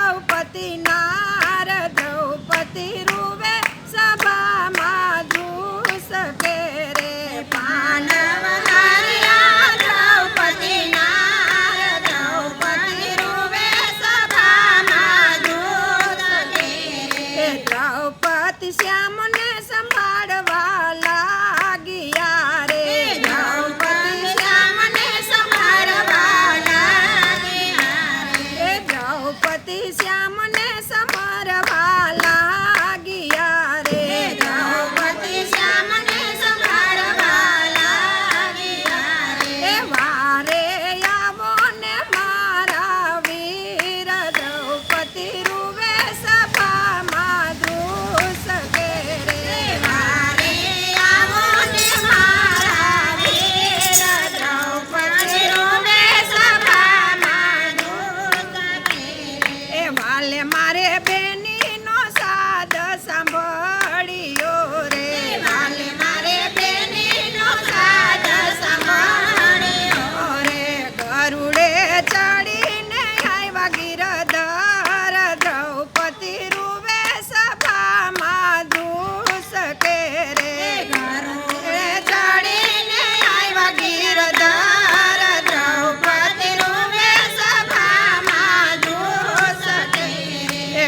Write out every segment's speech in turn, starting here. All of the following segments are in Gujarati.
દ્રૌપદી નાર દ્રૌપદી રૂવે સભામાં ધૂસ કે રે પાંડવ હાર્યા દ્રૌપદી નાર દ્રૌપદી રૂવે સભામાં ધૂસ કે રે દ્રૌપદી શ્યામને સંભાળવા લાગ્યા રે દ્રૌપદી શ્યામને સંભાળવા લાગ્યા રે દ્રૌપદી શ્યામને સંભાળવા લાગ્યા રે દ્રૌપદી શ્યામને સંભાળવા લાગ્યા રે વારે આવો ને મારા વીર દ્રૌપદી રૂવે સભામાં ધૂસ કે રે વારે આવો ને મારા વીર દ્રૌપદી રૂવે સભામાં ધૂસ કે રે વાલે મારે બેનીનો સાદ સાંભળ્યો રે વાલે મારે બેનીનો સાદ સાંભળ્યો રે ગરુડે ચડીને આવ્યા ગિરધર દ્રૌપદી રૂવે સભામાં ધૂસ કે રે ગરુડે ચડીને આવ્યા ગિરધર દ્રૌપદી રૂવે સભામાં ધૂસ કે રે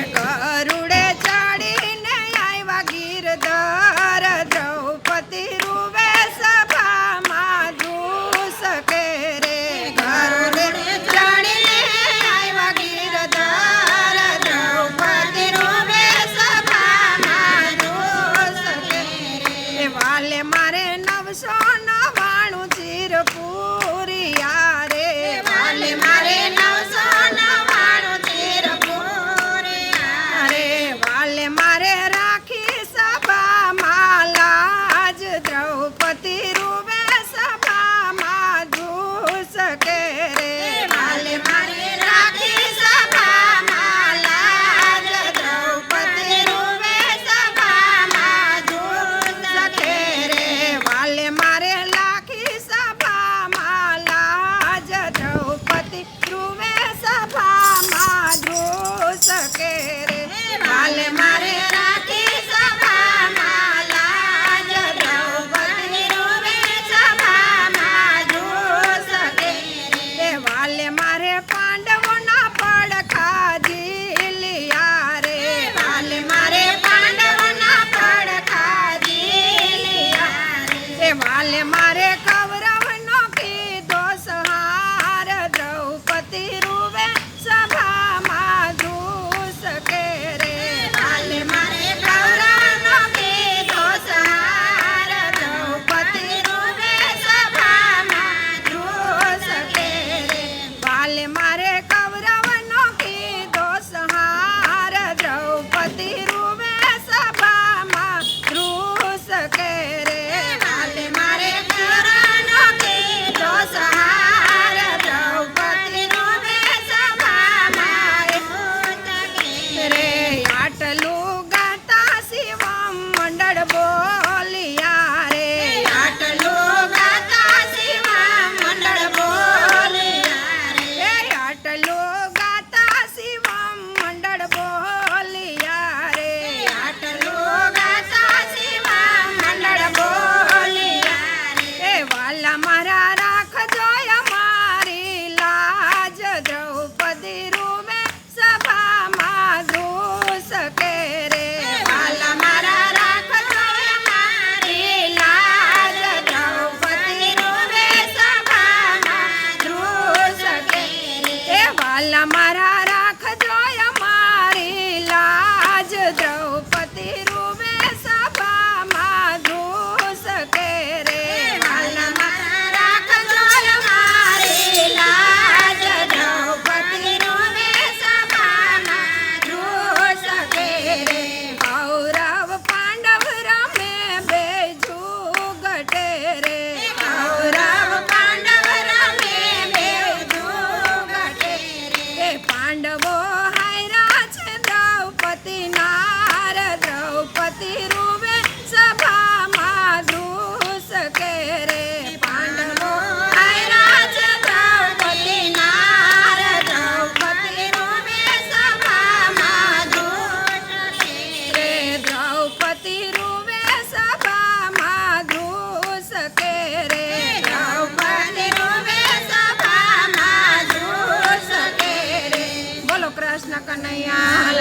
માં